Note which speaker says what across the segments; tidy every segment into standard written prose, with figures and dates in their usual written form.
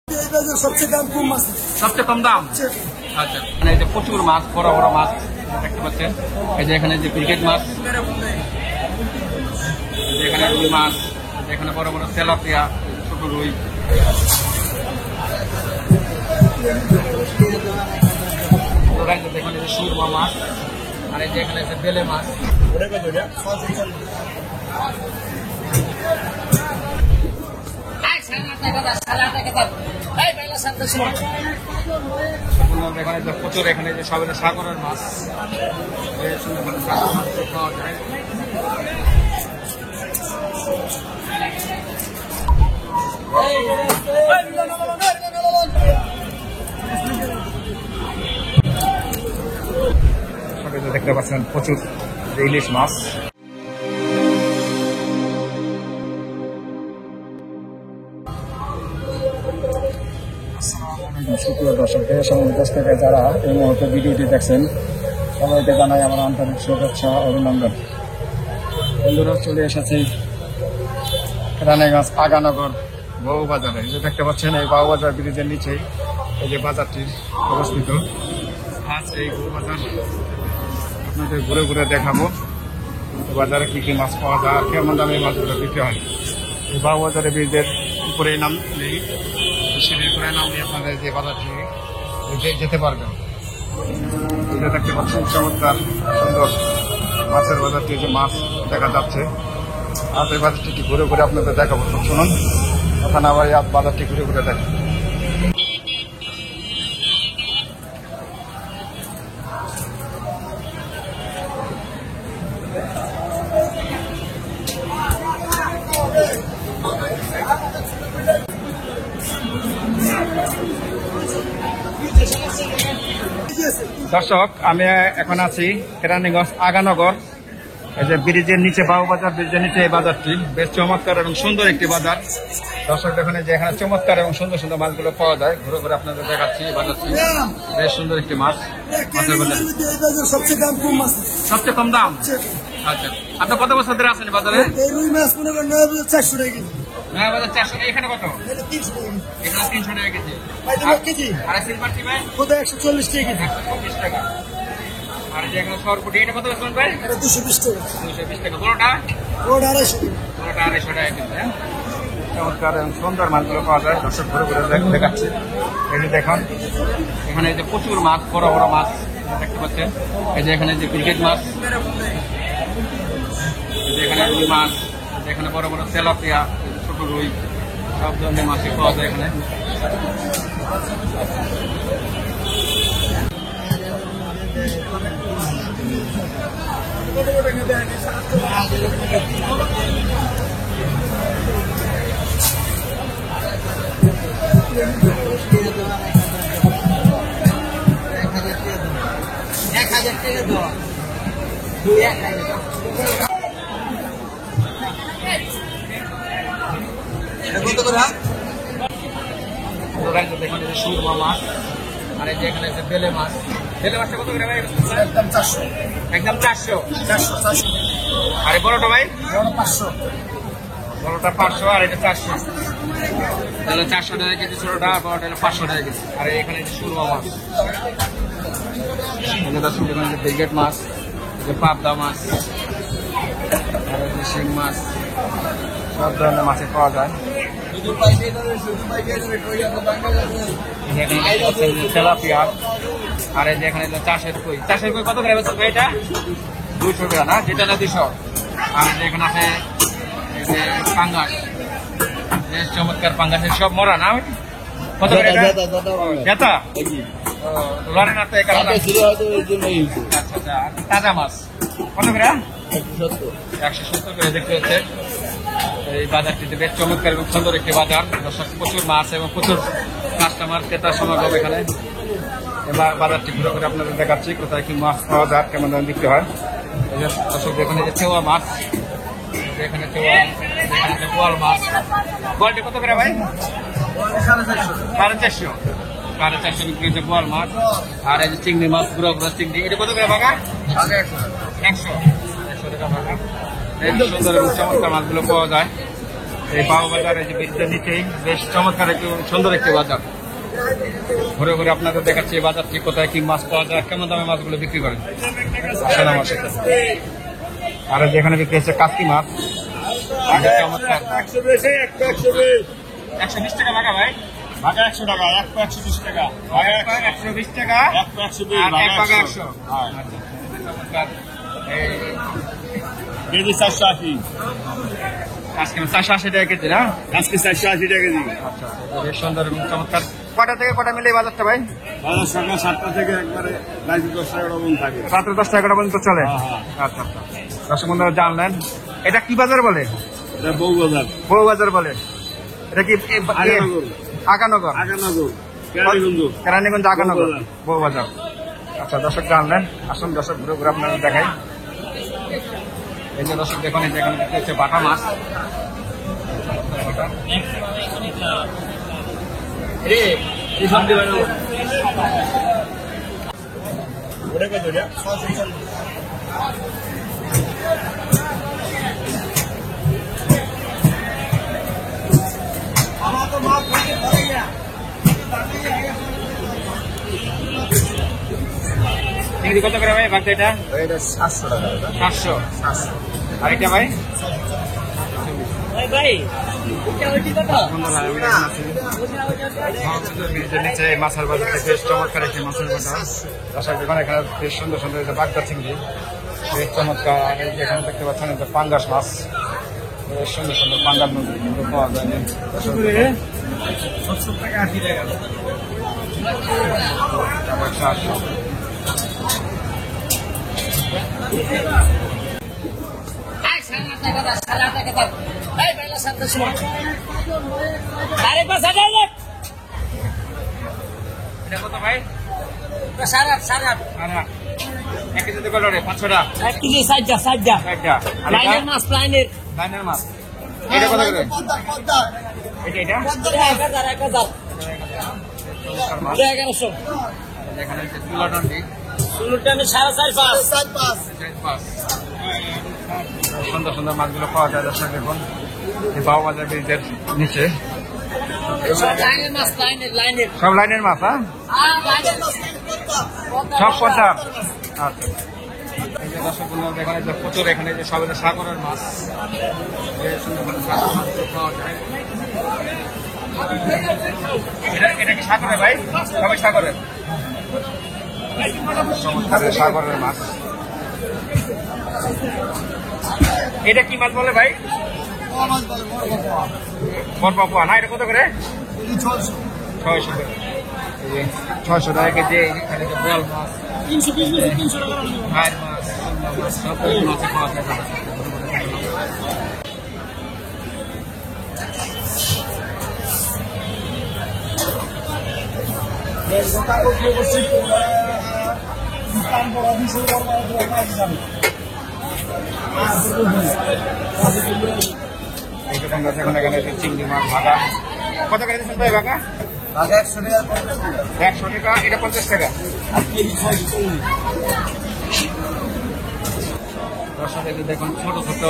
Speaker 1: সবচেয়ে দাম কম মাছ,
Speaker 2: সবচেয়ে কম দাম। আচ্ছা, মানে এই যে প্রচুর মাছ, বড় বড় মাছ দেখতে পাচ্ছেন। এই যে এখানে যে ক্রিকেট মাছ, এখানে রুই মাছ, এখানে বড় বড় তেলাপিয়া, ছোট রুই। এখানে যে সুরমা মাছ, আর এই যে এখানে যে বেলে মাছ। এখানে যে প্রচুর, এখানে যে সব সাগরের মাছ পাওয়া যায়। দেখতে পাচ্ছেন প্রচুর ইলিশ মাছ। সুপ্রিয় দর্শক, দেশ এবং বিদেশ থেকে যারা এই মুহূর্তে ভিডিওটি দেখছেন, সবাইকে জানাই আমার আন্তরিক শুভেচ্ছা অভিনন্দন। বন্ধুরা, চলে এসেছি রানীগঞ্জ আগানগর বউবাজারে। এই যে দেখতে পাচ্ছেন, এই বউবাজার ব্রিজের নিচেই এই যে বাজারটি অবস্থিত। আজ এই বউবাজার আপনাদের ঘুরে ঘুরে দেখাবো বাজারে কি কি মাছ পাওয়া যায়, কেমন দামে মাছগুলো বিক্রি হয়। এই বউবাজারের ব্রিজের উপরে নামলেই, সিঁড়ির উপরে নামলে আপনাদের যে বাজারটি যেতে পারবেন। এটা দেখতে পাচ্ছেন চমৎকার সুন্দর মাছের বাজারটি, যে মাছ দেখা যাচ্ছে। আর এই বাজারটি ঘুরে ঘুরে আপনাদের দেখাবো। শুনুন, ওখানে আবার বাজারটি ঘুরে ঘুরে দেখেন। দর্শক, আমি এখন আছি কেরানীগঞ্জ আগানগর। এই যে ব্রিজের নিচে, বাউবাজার ব্রিজের নিচে এই বাজারটি বেশ চমৎকার এবং সুন্দর একটি বাজার। দর্শক দেখুন, যে এখানে চমৎকার এবং সুন্দর সুন্দর মাছগুলো পাওয়া যায়। ঘুরে ঘুরে আপনাদের দেখাচ্ছি বাজারটি। বেশ সুন্দর একটি মাছ, মাছের বাজার।
Speaker 1: সবচেয়ে দাম কম মাছ,
Speaker 2: সবচেয়ে কম দাম। আচ্ছা, আপনি কত বছর ধরে আছেন বাজারে?
Speaker 1: রুই মাছ মনে করেন 400 টাকা কেজি।
Speaker 2: 400। এখানে কত?
Speaker 1: 300 টাকা কেজি।
Speaker 2: এখানে 300 টাকা কেজি।
Speaker 1: কেজি
Speaker 2: আর সিলভার টি ভাই?
Speaker 1: কোথায় 140 টাকা কেজি।
Speaker 2: 120 টাকা। আর যে এখানে সরপুটি, এটা কত বেচবেন ভাই?
Speaker 1: 220 টাকা।
Speaker 2: 220 টাকা। বড়টা?
Speaker 1: ওটা 250 টাকা।
Speaker 2: বড়টা 250 টাকা কেজি। চমৎকার এবং সুন্দর মাছগুলো পাওয়া যায়। দর্শক ঘুরে ঘুরে দেখাচ্ছি। এই যে দেখুন, এখানে যে প্রচুর মাছ, বড় বড় মাছ দেখতে পাচ্ছেন। এই যে এখানে যে ক্রিকেট মাছ, এখানে রুই মাছ, এখানে বড় বড় তেলাপিয়া, ছোট রুই, সব ধরনের মাছই পাওয়া যায় এখানে। দেখুন, এই যে সুরমা মাছ, আর এই যে এখানে যে বেলে মাছ। বেলে মাছটা কত করে ভাই?
Speaker 1: একদম 400।
Speaker 2: একদম 400।
Speaker 1: 400।
Speaker 2: আর এই বড়টা ভাই?
Speaker 1: 500।
Speaker 2: বড়টা 500 আর এটা 400। তাহলে 400 টাকা কেজি ছোটটা, আর বড়টা হলো 500 টাকা কেজি। আর এখানে যে সুরমা মাছ, এখানে যে ব্রিগেড মাছ, যে পাবদা মাছ, আর যে শিং মাছ, সব ধরনের মাছে পাওয়া যায়। তেলাপিয়া, আর এই যে এখানে চাষের কই। চাষের কই কত করে বেচবে এটা? 200 টাকা না, যেটা না 200। আর এখানে আছে এই যে পাঙ্গাস, বেশ চমৎকার পাঙ্গাসের, সব মরা না? কত করে এটা? জেতা লড়ে না তো, এই কারণে। আচ্ছা, তাজা মাছ কত করে? 170 করে। দেখতে হচ্ছে এই বাজারটিতে বেশ চমৎকার এবং সুন্দর একটি বাজার। প্রচুর মাছ এবং প্রচুর কাস্টমার, ক্রেতার সমাগম এখানে। এবার বাজারটি ঘুরে ঘুরে আপনাদের দেখাচ্ছি কোথায় কি মাছ পাওয়া যায়, কেমন দামে বিক্রি হয়। এই যে দর্শক, এখানে যে চেওয়া মাছ, এখানে চেওয়া, এখানে যে বোয়াল মাছ। বোয়ালটি কত করে ভাই? 450। 450 বিক্রি হচ্ছে বোয়াল মাছ। আর এই যে চিংড়ি মাছ, গুঁড়ো গুঁড়ো চিংড়ি, এটা কত করে ভাগা? 100 টাকা ভাগা। এই সুন্দর এবং চমৎকার মাছগুলো পাওয়া যায়। এই বাবু বাজার এই যে ব্রিজের নিচেই বেশ চমৎকার একটু সুন্দর একটি বাজার। ঘুরে ঘুরে আপনাদের দেখাচ্ছি এই বাজারটি কোথায় কি মাছ পাওয়া যায়, কেমন দামে মাছগুলো বিক্রি করেন। আসেন আমার সাথে। আর যেখানে বিক্রি হচ্ছে কাস্কি মাছ, চমৎকার 120 টাকা ভাগা ভাই,
Speaker 3: ভাগা 100 টাকা, 120 টাকা,
Speaker 2: 120 টাকা,
Speaker 3: 120
Speaker 2: আর এক ভাগা 100।
Speaker 3: হ্যাঁ,
Speaker 2: চমৎকার এই
Speaker 3: কেজি 480,
Speaker 2: আজকে 480 টাকা কেজি না?
Speaker 3: আজকে 480 টাকা কেজি।
Speaker 2: আচ্ছা, বেশ সুন্দর এবং চমৎকার। কটা থেকে কটা মিলে এই বাজারটা ভাই?
Speaker 3: বাজার সকাল 7টা থেকে একবারে রাত 10 টাকা পর্যন্ত থাকে।
Speaker 2: রাত্রে 10 টাকা পর্যন্ত চলে।
Speaker 3: হ্যাঁ।
Speaker 2: আচ্ছা আচ্ছা, দর্শক বন্ধুরা জানলেন এটা কি বাজার বলে?
Speaker 3: এটা বউ বাজার,
Speaker 2: বউ বাজার বলে। এটা কি
Speaker 3: আগানগর,
Speaker 2: আগানগর,
Speaker 3: আগানগর, কেরানীগঞ্জ,
Speaker 2: কেরানীগঞ্জ আগানগর
Speaker 3: বউ বাজার।
Speaker 2: বউ বাজার। আচ্ছা দর্শক জানলেন, আসুন দর্শক ঘুরে ঘুরে আপনাদের দেখাই। এই যে দর্শক দেখুন, এই যে এখানে বিক্রি হচ্ছে বাটা মাছ।
Speaker 3: ওটা কত এটা?
Speaker 1: আমার তো মাছ ধরতে পারি না।
Speaker 2: চিংড়ি কত করে ভাই বাড়তে এটা?
Speaker 1: এটা 700 টাকা।
Speaker 2: 700। আর এটা ভাই? নিচে মাছের বাজার থেকে বেশ চমৎকার একটি মাছের বাজার। দর্শক দেখুন এখানে বেশ সুন্দর সুন্দর বাগদা চিংড়ি, বেশ চমৎকার। এখানে দেখতে পাচ্ছেন এটা পাঙ্গাস মাছ, বেশ সুন্দর সুন্দর পাঙ্গাস মাছ কিন্তু পাওয়া যায়।
Speaker 3: 70 টাকা 80 টাকা।
Speaker 2: এটা কত ভাই?
Speaker 4: 7.5
Speaker 2: এক কেজিতে কত রে? 500 টাকা।
Speaker 4: 1 কেজি 60
Speaker 2: ষাটটা। আর এটা?
Speaker 4: লাইনের মাছ লাইনের
Speaker 2: লাইনের মাছ। এটা কত করে?
Speaker 1: পদ্মা
Speaker 2: এটা এটা
Speaker 4: 1000
Speaker 2: চমৎকার মাছ।
Speaker 4: 1100
Speaker 2: এখানে হচ্ছে চুলা ডন্ডি,
Speaker 4: সুলুটা আমি 4.5
Speaker 1: 5.5
Speaker 2: সুন্দর সুন্দর মাছগুলো পাওয়া যায়। দর্শক দেখুন এই বাবু বাজার ব্রিজের নিচে
Speaker 4: লাইনের মাছ লাইনের
Speaker 2: সব লাইনের মাছ। হ্যাঁ,
Speaker 4: লাইনের
Speaker 2: সব পদ্মা। আচ্ছা, এই যে দর্শক বন্ধুরা দেখুন এই যে প্রচুর এখানে যে সব এটা সাগরের মাছ, বেশ সুন্দর সুন্দর সাগরের মাছগুলো পাওয়া যায়। এটা কি সাগরের ভাই? সবাই সাগরের, চমৎকার সাগরের মাছ। এটা কি মাছ বলে ভাই? বরপাপুয়া না? এটা কত করে? 600 করে। 600 টাকা কেজি। এখানে যে বোয়াল মাছ,
Speaker 4: 320 টাকা
Speaker 2: ভাইয়ের মাছ, সুন্দর মাছ, সব মাছে পাওয়া যায়। এই দোকান আছে এখানে চিংড়ি মাছ ভাগা। কত করে দিচ্ছেন ভাই ভাগা?
Speaker 1: ভাগা 100 টাকা
Speaker 2: 100 টাকা। এটা 50 টাকা। দর্শক এই যে দেখুন ছোট ছোট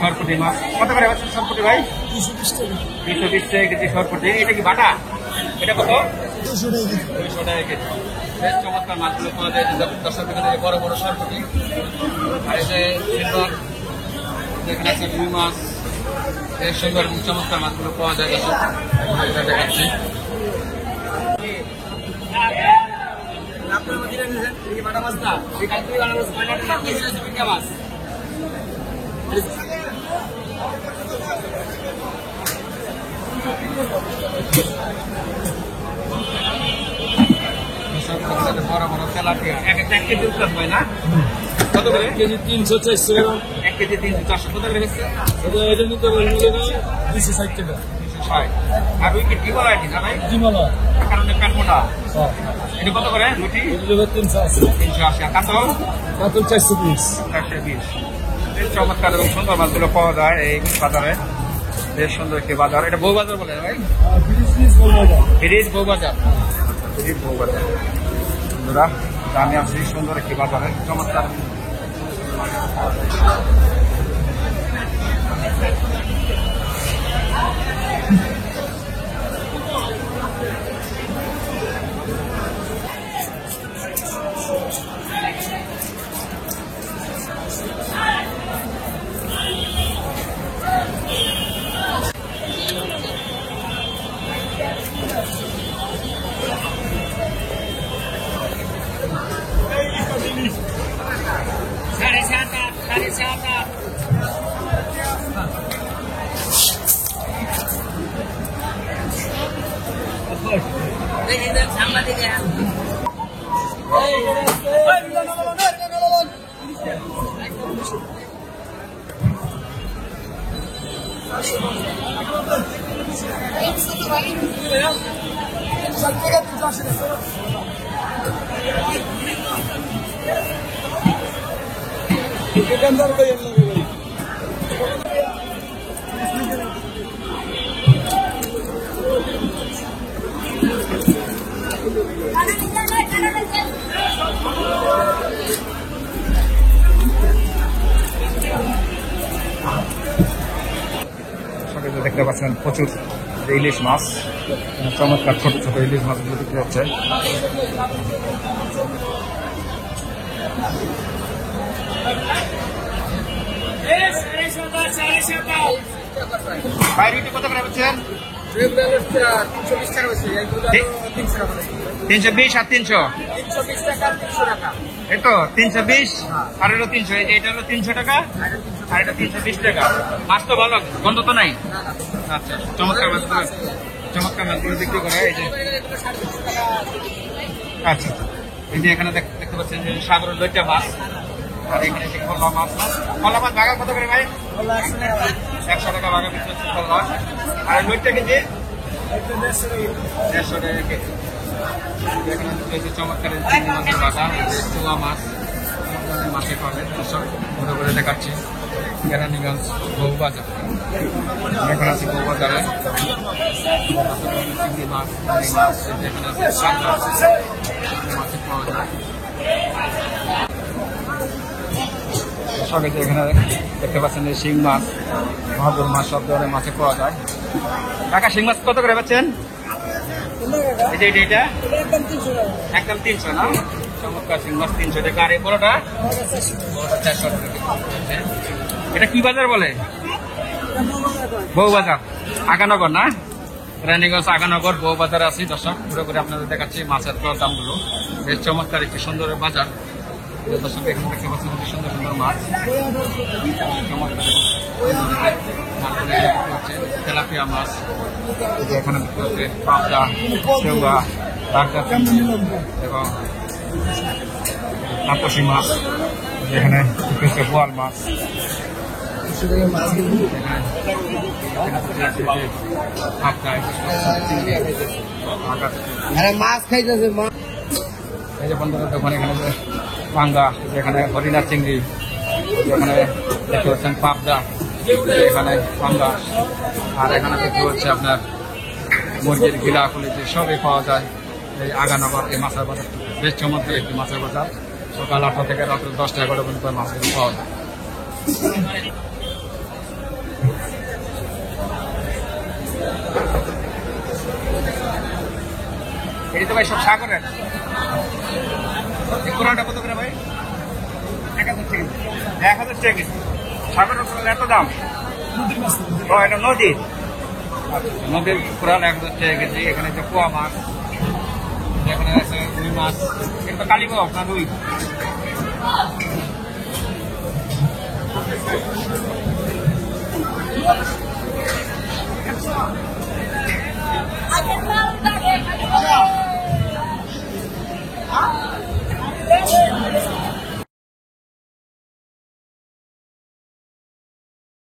Speaker 2: সরপুটি মাছ। কত করে পাচ্ছেন সরপুটি ভাই? 220 টাকা কেজি সরপুটি। এটা কি বাটা? এটা কত? 200 টাকা কেজি। বেশ চমৎকার মাছগুলো পাওয়া যায়। দর্শক এখানে বড় বড় সরপুটি, আর এই যে সিলভার, এখানে আছে রুই মাছ। বেশ সুন্দর এবং চমৎকার মাছগুলো পাওয়া যায়। দর্শক দেখাচ্ছি। বড় বড় তেলাপিয়া। এক কেজি উঠতে হয় না? কত করে?
Speaker 3: কেজি 300 400 টাকা।
Speaker 2: 1 কেজি 300 400। কত করে হচ্ছে?
Speaker 3: এটা নিতে পারবেন 260 টাকা।
Speaker 2: 260। আর রুই কি ভ্যারাইটি না ভাই?
Speaker 3: ডিমালা
Speaker 2: কারণে প্যান মোটা। এটা কত করে রুটি?
Speaker 3: এটা 380।
Speaker 2: 380। আর কাতল?
Speaker 3: কাতল 420।
Speaker 2: 420। বেশ চমৎকার এবং সুন্দর মাছগুলো পাওয়া যায় এই বাজারে। বেশ সুন্দর একটি বাজার। এটা বউ বাজার বলে ভাই? ব্রিজ বউ বাজার। ব্রিজ বউ বাজার। বন্ধুরা আমি আছি সুন্দর একটি বাজারে, চমৎকার। দেখতে পাচ্ছেন প্রচুর ইলিশ মাছ, চমৎকার ছোট ছোট ইলিশ মাছগুলো বিক্রি হচ্ছে। কত করে পাচ্ছেন? 320 আর 300, এই তো 320 আর হলো 300, এটা হলো 300 টাকা আর এটা 320 টাকা। মাছ তো ভালো, গন্ধ তো নাই। আচ্ছা, চমৎকার মাছগুলো, চমৎকার মাছগুলো বিক্রি করে। এই যে আচ্ছা, এই যে এখানে দেখতে পাচ্ছেন যে সাগরের লইটা মাছ, আর এখানে যে খোলা মাছ। খোলা মাছ ভাগা কত করে ভাই? 100 টাকা ভাগা বিক্রি হচ্ছে খোলা। আর লইটা কেজি 150 টাকা কেজি। এখানে চমৎকার মাছের বাটা, চুয়া মাছ, মাছের পাবে ঘুরে ঘুরে দেখাচ্ছি। কেরানীগঞ্জ বউবাজার, এখানে আছে বউবাজারে চিংড়ি মাছ, এখানে আছে মাছের পাওয়া যায়। সবাই এখানে দেখতে পাচ্ছেন যে শিং মাছ, ভাদুর মাছ, সব ধরনের মাছে পাওয়া যায়। কাকা শিং মাছ কত করে পাচ্ছেন? এটা একদম 300 না? চমৎকার শিং মাছ 300 টাকা। আর এই বড়টা 400 টাকা। এটা কি বাজার বলে? বউবাজার, আগানগর না? রানীগঞ্জ আগানগর বউবাজার আছি। দর্শক ঘুরে ঘুরে আপনাদের দেখাচ্ছি মাছের দামগুলো। বেশ চমৎকার একটি সুন্দর বাজার। দর্শক এখানে দেখতে পাচ্ছেন অতি সুন্দর সুন্দর মাছ, চমৎকার তেলাপিয়া মাছ, এখানে পাবদা, চেউয়া, বাগদা এবং তাপসী মাছ, এখানে বোয়াল মাছ,
Speaker 1: মাছ খাইতেছে।
Speaker 2: এই যে বন্ধুরা দোকান, এখানে যে পাঙ্গা, যেখানে হরিণা চিংড়ি, যেখানে দেখতে পাচ্ছেন পাবদা, এখানে পাঙ্গা, আর এখানে দেখতে হচ্ছে আপনার মুরগির গিলা খুলে যে সবই পাওয়া যায় এই আগানগর এই মাছের বাজার। বেশ চমৎকার একটি মাছের বাজার। সকাল 8টা থেকে রাত্র 10টা 11টা পর্যন্ত মাছগুলো পাওয়া যায়। এই তো ভাই সব সাগরের। কোরালটা কত করে ভাই? 1000 টাকা। 1000 টাকা সাগরের কোরাল এত দাম? ও এটা নদীর, নদীর কোরাল 1000 টাকা কেজি। এখানে যে পোয়া মাছ, এখানে আছে রুই মাছ। এটা তো কালীবাগ না রুই?